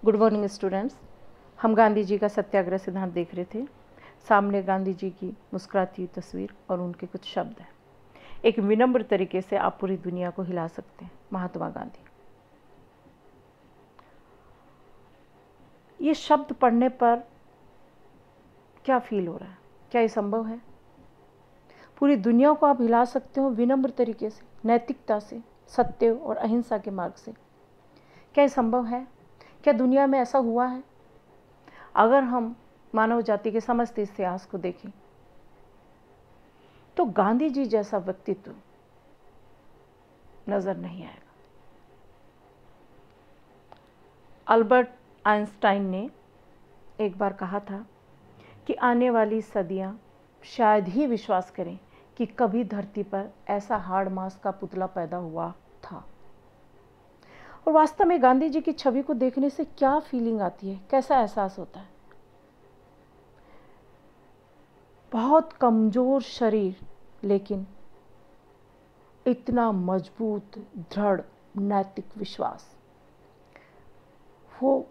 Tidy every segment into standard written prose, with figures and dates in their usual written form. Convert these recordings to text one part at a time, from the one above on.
Good morning students. हम गांधी जी का सत्याग्रह सिद्धांत देख रहे थे। सामने गांधी जी की मुस्कुराती हुई तस्वीर और उनके कुछ शब्द हैं। एक विनम्र तरीके से आप पूरी दुनिया को हिला सकते हैं। महात्मा गांधी। ये शब्द पढ़ने पर क्या फील हो रहा है? क्या ये संभव है? पूरी दुनिया को आप हिला सकते हो विनम्र तरीके से, नैतिकता से, सत्य और अहिंसा के मार्ग से। क्या ये संभव है? क्या दुनिया में ऐसा हुआ है? अगर हम मानव जाति के समस्त इतिहास को देखें तो गांधी जी जैसा व्यक्तित्व नजर नहीं आएगा। अल्बर्ट आइंस्टाइन ने एक बार कहा था कि आने वाली सदियां शायद ही विश्वास करें कि कभी धरती पर ऐसा हाड़ मांस का पुतला पैदा हुआ था। और वास्तव में गांधी जी की छवि को देखने से क्या फीलिंग आती है, कैसा एहसास होता है? बहुत कमजोर शरीर, लेकिन इतना मजबूत, दृढ़, नैतिक विश्वास। वो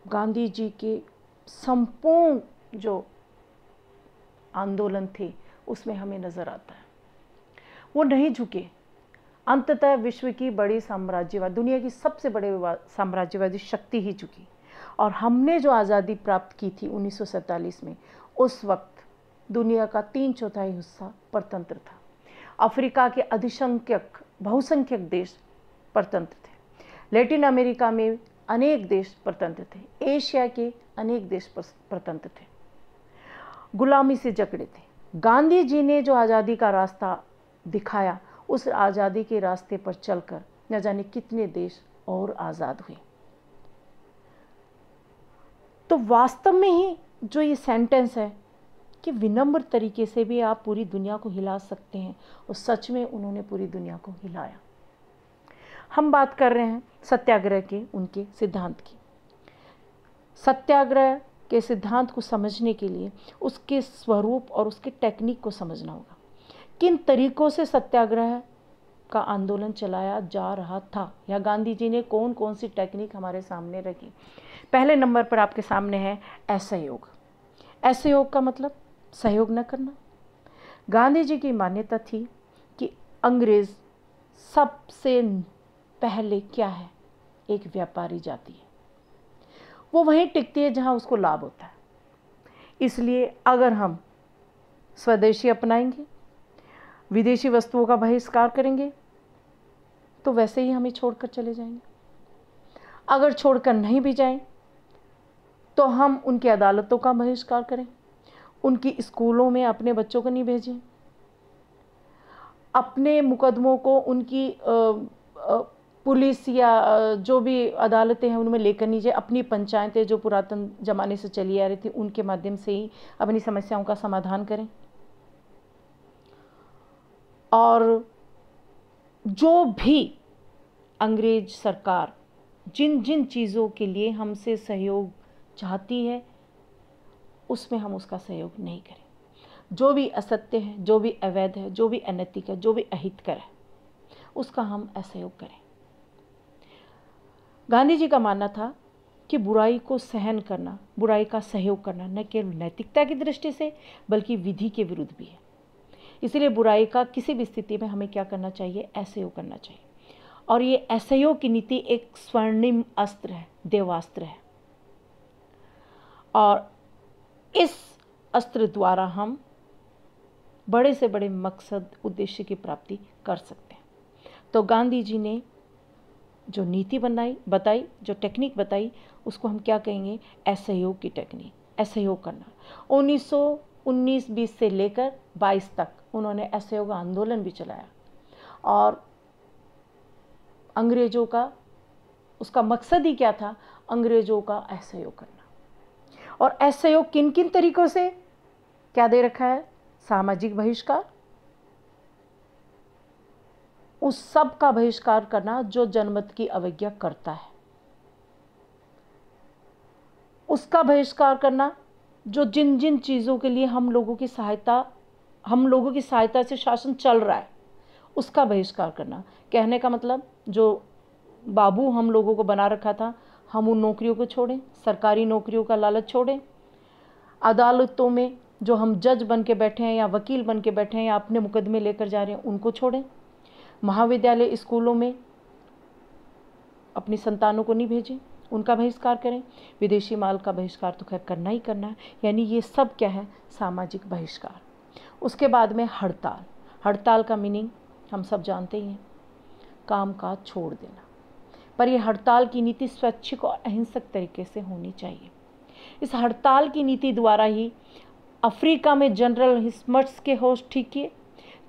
गांधी जी के संपूर्ण जो आंदोलन थे उसमें हमें नजर आता है। वो नहीं झुके। अंततः विश्व की बड़ी साम्राज्यवाद, दुनिया की सबसे बड़े साम्राज्यवादी शक्ति ही झुकी। और हमने जो आज़ादी प्राप्त की थी 1947 में, उस वक्त दुनिया का 3/4 हिस्सा परतंत्र था। अफ्रीका के बहुसंख्यक देश परतंत्र थे। लैटिन अमेरिका में अनेक देश परतंत्र थे। एशिया के अनेक देश परतंत्र थे, गुलामी से जकड़े थे। गांधी जी ने जो आज़ादी का रास्ता दिखाया, उस आज़ादी के रास्ते पर चलकर न जाने कितने देश और आज़ाद हुए। तो वास्तव में ही जो ये सेंटेंस है कि विनम्र तरीके से भी आप पूरी दुनिया को हिला सकते हैं, और सच में उन्होंने पूरी दुनिया को हिलाया। हम बात कर रहे हैं सत्याग्रह के उनके सिद्धांत की। सत्याग्रह के सिद्धांत को समझने के लिए उसके स्वरूप और उसके टेक्निक को समझना होगा। किन तरीकों से सत्याग्रह का आंदोलन चलाया जा रहा था, या गांधी जी ने कौन कौन सी टेक्निक हमारे सामने रखी। पहले नंबर पर आपके सामने है असहयोग। असहयोग का मतलब सहयोग न करना। गांधी जी की मान्यता थी कि अंग्रेज सबसे पहले क्या है, एक व्यापारी जाति है। वो वहीं टिकती है जहां उसको लाभ होता है। इसलिए अगर हम स्वदेशी अपनाएंगे, विदेशी वस्तुओं का बहिष्कार करेंगे, तो वैसे ही हमें छोड़कर चले जाएंगे। अगर छोड़कर नहीं भी जाएं तो हम उनकी अदालतों का बहिष्कार करें, उनकी स्कूलों में अपने बच्चों को नहीं भेजें, अपने मुकदमों को उनकी पुलिस या जो भी अदालतें हैं उनमें लेकर नहीं जाए। अपनी पंचायतें जो पुरातन ज़माने से चली आ रही थी उनके माध्यम से ही अपनी समस्याओं का समाधान करें। और जो भी अंग्रेज सरकार जिन जिन चीज़ों के लिए हमसे सहयोग चाहती है, उसमें हम उसका सहयोग नहीं करें। जो भी असत्य है, जो भी अवैध है, जो भी अनैतिक है, जो भी अहितकर है, उसका हम असहयोग करें। गांधी जी का मानना था कि बुराई को सहन करना, बुराई का सहयोग करना न केवल नैतिकता की दृष्टि से बल्कि विधि के विरुद्ध भी है। इसलिए बुराई का किसी भी स्थिति में हमें क्या करना चाहिए, असहयोग करना चाहिए। और ये असहयोग की नीति एक स्वर्णिम अस्त्र है, देवास्त्र है। और इस अस्त्र द्वारा हम बड़े से बड़े मकसद, उद्देश्य की प्राप्ति कर सकते हैं। तो गांधी जी ने जो नीति बताई, जो टेक्निक बताई, उसको हम क्या कहेंगे, असहयोग की टेक्निक। असहयोग करना 1919-20 से लेकर 22 तक उन्होंने असहयोग आंदोलन भी चलाया। और अंग्रेजों का, उसका मकसद ही क्या था, अंग्रेजों का असहयोग करना। और असहयोग किन किन तरीकों से, क्या दे रखा है, सामाजिक बहिष्कार, उस सब का बहिष्कार करना जो जनमत की अवज्ञा करता है, उसका बहिष्कार करना जो जिन जिन चीज़ों के लिए हम लोगों की सहायता से शासन चल रहा है, उसका बहिष्कार करना। कहने का मतलब जो बाबू हम लोगों को बना रखा था, हम उन नौकरियों को छोड़ें, सरकारी नौकरियों का लालच छोड़ें, अदालतों में जो हम जज बन के बैठे हैं या वकील बन के बैठे हैं या अपने मुकदमे लेकर जा रहे हैं उनको छोड़ें, महाविद्यालय स्कूलों में अपनी संतानों को नहीं भेजें, उनका बहिष्कार करें, विदेशी माल का बहिष्कार तो खैर करना ही करना है, यानी ये सब क्या है, सामाजिक बहिष्कार। उसके बाद में हड़ताल। हड़ताल का मीनिंग हम सब जानते ही हैं, काम काज छोड़ देना। पर यह हड़ताल की नीति स्वैच्छिक और अहिंसक तरीके से होनी चाहिए। इस हड़ताल की नीति द्वारा ही अफ्रीका में जनरल हिस्मट्स के होश ठीक किए,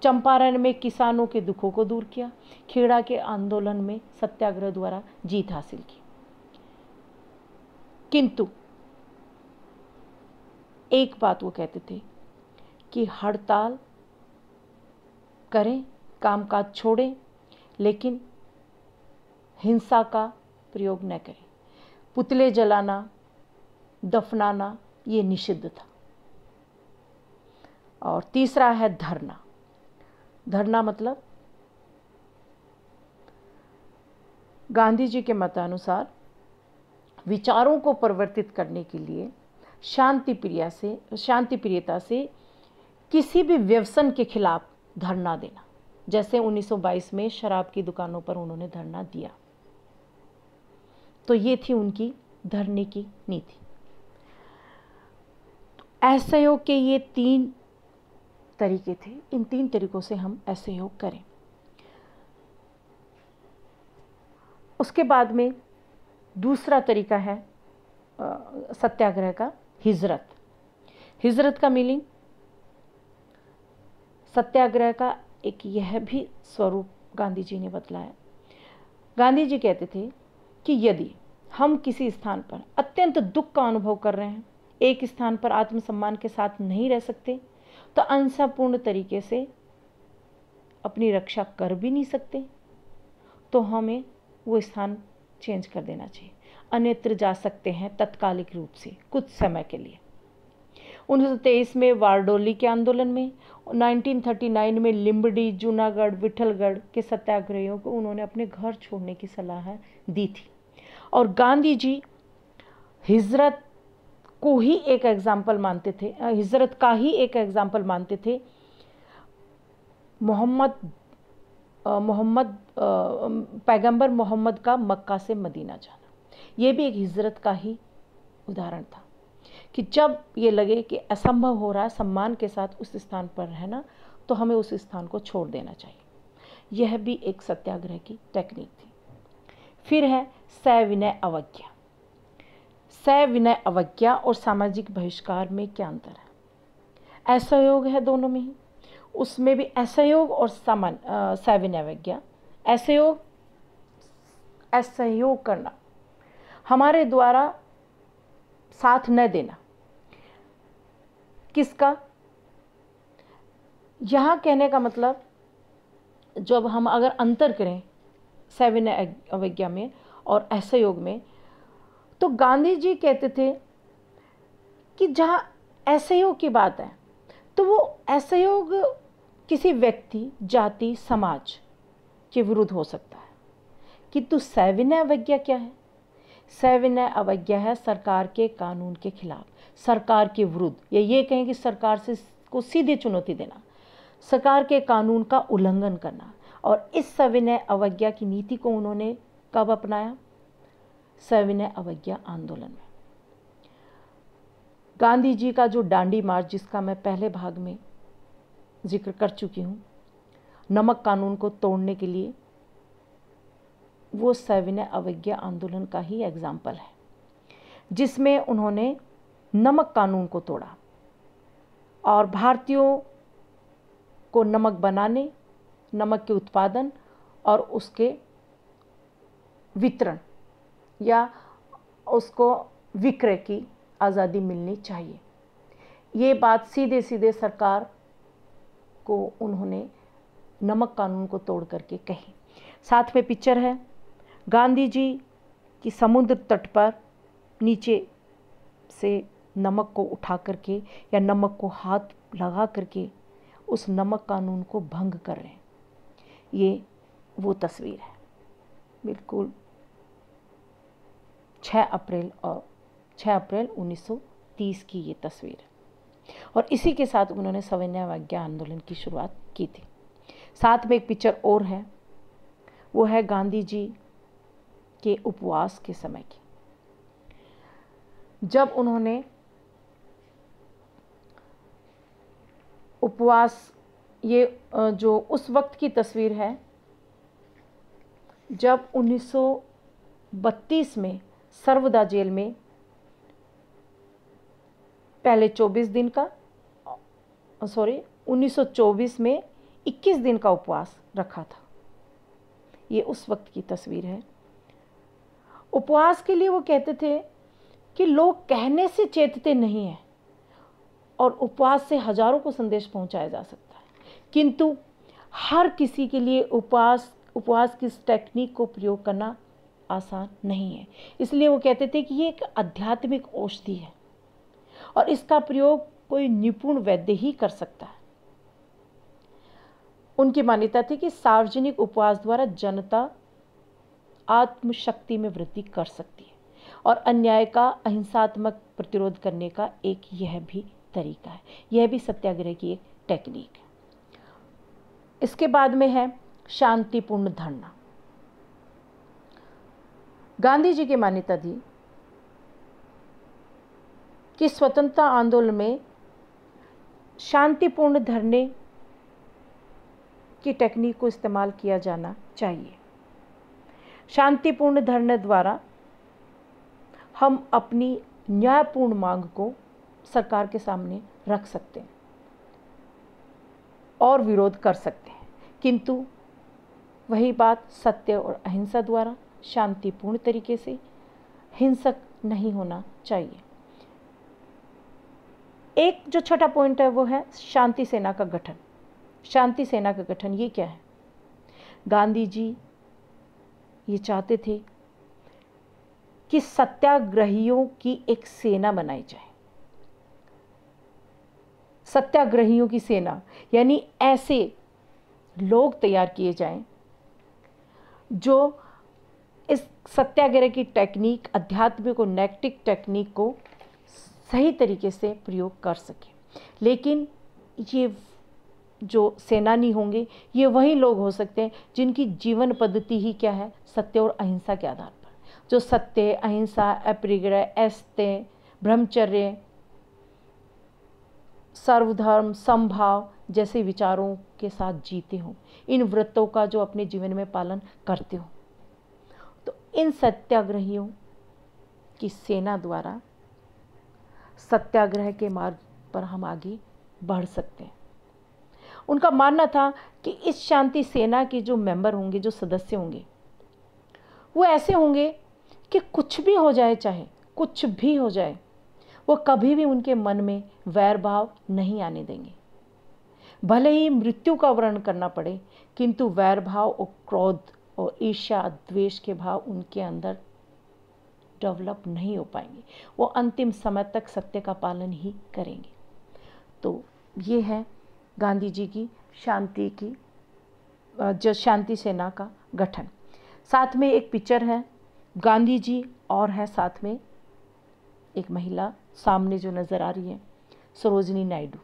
चंपारण में किसानों के दुखों को दूर किया, खेड़ा के आंदोलन में सत्याग्रह द्वारा जीत हासिल की। किंतु एक बात वो कहते थे कि हड़ताल करें, कामकाज छोड़ें, लेकिन हिंसा का प्रयोग न करें। पुतले जलाना, दफनाना ये निषिद्ध था। और तीसरा है धरना। धरना मतलब गांधी जी के मतानुसार विचारों को परिवर्तित करने के लिए शांतिप्रियता से किसी भी व्यसन के खिलाफ धरना देना, जैसे 1922 में शराब की दुकानों पर उन्होंने धरना दिया। तो ये थी उनकी धरने की नीति। असहयोग के ये 3 तरीके थे, इन 3 तरीकों से हम असहयोग करें। उसके बाद में दूसरा तरीका है सत्याग्रह का, हिजरत। हिजरत का मीनिंग, सत्याग्रह का एक यह भी स्वरूप गांधी जी ने बतलाया। गांधी जी कहते थे कि यदि हम किसी स्थान पर अत्यंत दुख का अनुभव कर रहे हैं, एक स्थान पर आत्मसम्मान के साथ नहीं रह सकते, तो अहिंसापूर्ण तरीके से अपनी रक्षा कर भी नहीं सकते, तो हमें वो स्थान चेंज कर देना चाहिए, अन्यत्र जा सकते हैं तत्कालिक रूप से कुछ समय के लिए। 1923 में वारडोली के आंदोलन में, 1939 में लिम्बडी, जूनागढ़, विठलगढ़ के सत्याग्रहियों को उन्होंने अपने घर छोड़ने की सलाह दी थी। और गांधी जी हिजरत को ही एक एग्जाम्पल मानते थे, हिजरत का ही एक एग्जाम्पल मानते थे। पैगंबर मोहम्मद का मक्का से मदीना जाना, ये भी एक हिजरत का ही उदाहरण था कि जब ये लगे कि असंभव हो रहा है सम्मान के साथ उस स्थान पर रहना, तो हमें उस स्थान को छोड़ देना चाहिए। यह भी एक सत्याग्रह की टेक्निक थी। फिर है सविनय अवज्ञा। सविनय अवज्ञा और सामाजिक बहिष्कार में क्या अंतर है? असहयोग है दोनों में ही, उसमें भी असहयोग और सविनय अवज्ञा। असहयोग करना, हमारे द्वारा साथ न देना। किसका? यहाँ कहने का मतलब, जब हम अगर अंतर करें सविनय अवज्ञा में और असहयोग में, तो गांधी जी कहते थे कि जहाँ असहयोग की बात है तो वो असहयोग किसी व्यक्ति, जाति, समाज के विरुद्ध हो सकता है, किंतु सविनय अवज्ञा क्या है? सविनय अवज्ञा है सरकार के कानून के खिलाफ, सरकार के विरुद्ध, या ये कहें कि सरकार से को सीधे चुनौती देना, सरकार के कानून का उल्लंघन करना। और इस सविनय अवज्ञा की नीति को उन्होंने कब अपनाया? सविनय अवज्ञा आंदोलन में। गांधी जी का जो डांडी मार्च, जिसका मैं पहले भाग में जिक्र कर चुकी हूँ, नमक कानून को तोड़ने के लिए, वो सविनय अवज्ञा आंदोलन का ही एग्जाम्पल है, जिसमें उन्होंने नमक कानून को तोड़ा और भारतीयों को नमक बनाने, नमक के उत्पादन और उसके वितरण या उसको विक्रय की आज़ादी मिलनी चाहिए। ये बात सीधे सीधे सरकार को उन्होंने नमक कानून को तोड़ करके कही। साथ में पिक्चर है गांधी जी की समुद्र तट पर नीचे से नमक को उठा करके या नमक को हाथ लगा करके उस नमक कानून को भंग कर रहे हैं। ये वो तस्वीर है, बिल्कुल 6 अप्रैल 1930 की ये तस्वीर है। और इसी के साथ उन्होंने सविनय अवज्ञा आंदोलन की शुरुआत की थी। साथ में एक पिक्चर और है, वो है गांधी जी के उपवास के समय की, जब उन्होंने उपवास, ये जो उस वक्त की तस्वीर है जब 1932 में सर्वदा जेल में पहले 1924 में 21 दिन का उपवास रखा था। ये उस वक्त की तस्वीर है। उपवास के लिए वो कहते थे कि लोग कहने से चेतते नहीं हैं और उपवास से हजारों को संदेश पहुंचाया जा सकता है, किंतु हर किसी के लिए उपवास की इस टेक्निक को प्रयोग करना आसान नहीं है। इसलिए वो कहते थे कि ये एक आध्यात्मिक औषधि है और इसका प्रयोग कोई निपुण वैद्य ही कर सकता है। उनकी मान्यता थी कि सार्वजनिक उपवास द्वारा जनता आत्मशक्ति में वृद्धि कर सकती है और अन्याय का अहिंसात्मक प्रतिरोध करने का एक यह भी तरीका है। यह भी सत्याग्रह की एक टेक्निक है। इसके बाद में है शांतिपूर्ण धरना। गांधी जी की मान्यता थी कि स्वतंत्रता आंदोलन में शांतिपूर्ण धरने की टेक्निक को इस्तेमाल किया जाना चाहिए। शांतिपूर्ण धरने द्वारा हम अपनी न्यायपूर्ण मांग को सरकार के सामने रख सकते हैं और विरोध कर सकते हैं, किंतु वही बात सत्य और अहिंसा द्वारा शांतिपूर्ण तरीके से, हिंसक नहीं होना चाहिए। एक जो छठा पॉइंट है वो है शांति सेना का गठन। शांति सेना का गठन ये क्या है? गांधी जी ये चाहते थे कि सत्याग्रहियों की एक सेना बनाई जाए। सत्याग्रहियों की सेना यानी ऐसे लोग तैयार किए जाएं जो इस सत्याग्रह की टेक्निक, आध्यात्मिक और नैतिक टेक्निक को सही तरीके से प्रयोग कर सके। लेकिन ये जो सेनानी होंगे ये वही लोग हो सकते हैं जिनकी जीवन पद्धति ही क्या है? सत्य और अहिंसा के आधार पर, जो सत्य, अहिंसा, अपरिग्रह, अस्तेय, ब्रह्मचर्य, सर्वधर्म, समभाव जैसे विचारों के साथ जीते हों, इन व्रतों का जो अपने जीवन में पालन करते हो। तो इन सत्याग्रहियों की सेना द्वारा सत्याग्रह के मार्ग पर हम आगे बढ़ सकते हैं। उनका मानना था कि इस शांति सेना के जो मेंबर होंगे, जो सदस्य होंगे, वो ऐसे होंगे कि कुछ भी हो जाए, चाहे कुछ भी हो जाए, वो कभी भी उनके मन में वैर भाव नहीं आने देंगे। भले ही मृत्यु का वर्ण करना पड़े, किंतु वैर भाव और क्रोध और ईर्ष्या, द्वेष के भाव उनके अंदर डेवलप नहीं हो पाएंगे। वो अंतिम समय तक सत्य का पालन ही करेंगे। तो ये है गांधी जी की शांति सेना का गठन। साथ में एक पिक्चर है, गांधी जी और है साथ में एक महिला सामने जो नजर आ रही है, सरोजिनी नायडू।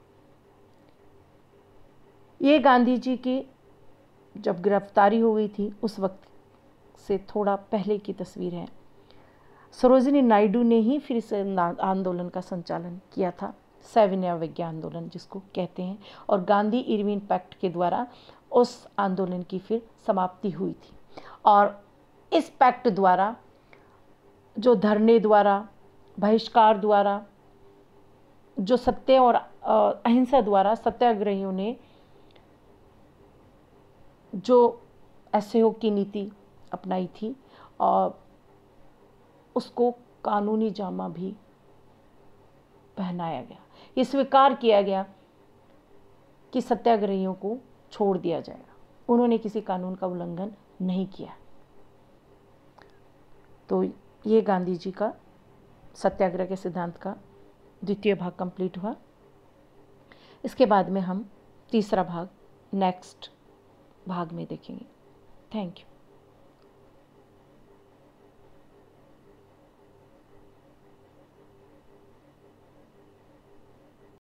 ये गांधी जी की जब गिरफ्तारी हो गई थी उस वक्त से थोड़ा पहले की तस्वीर है। सरोजिनी नायडू ने ही फिर इस आंदोलन का संचालन किया था, सविनय अवज्ञा आंदोलन जिसको कहते हैं, और गांधी इरविन पैक्ट के द्वारा उस आंदोलन की फिर समाप्ति हुई थी। और इस पैक्ट द्वारा, जो धरने द्वारा, बहिष्कार द्वारा, जो सत्य और अहिंसा द्वारा सत्याग्रहियों ने जो असहयोग की नीति अपनाई थी, और उसको कानूनी जामा भी पहनाया गया। ये स्वीकार किया गया कि सत्याग्रहियों को छोड़ दिया जाएगा। उन्होंने किसी कानून का उल्लंघन नहीं किया। तो ये गांधी जी का सत्याग्रह के सिद्धांत का द्वितीय भाग कंप्लीट हुआ। इसके बाद में हम तीसरा भाग नेक्स्ट भाग में देखेंगे। Thank you.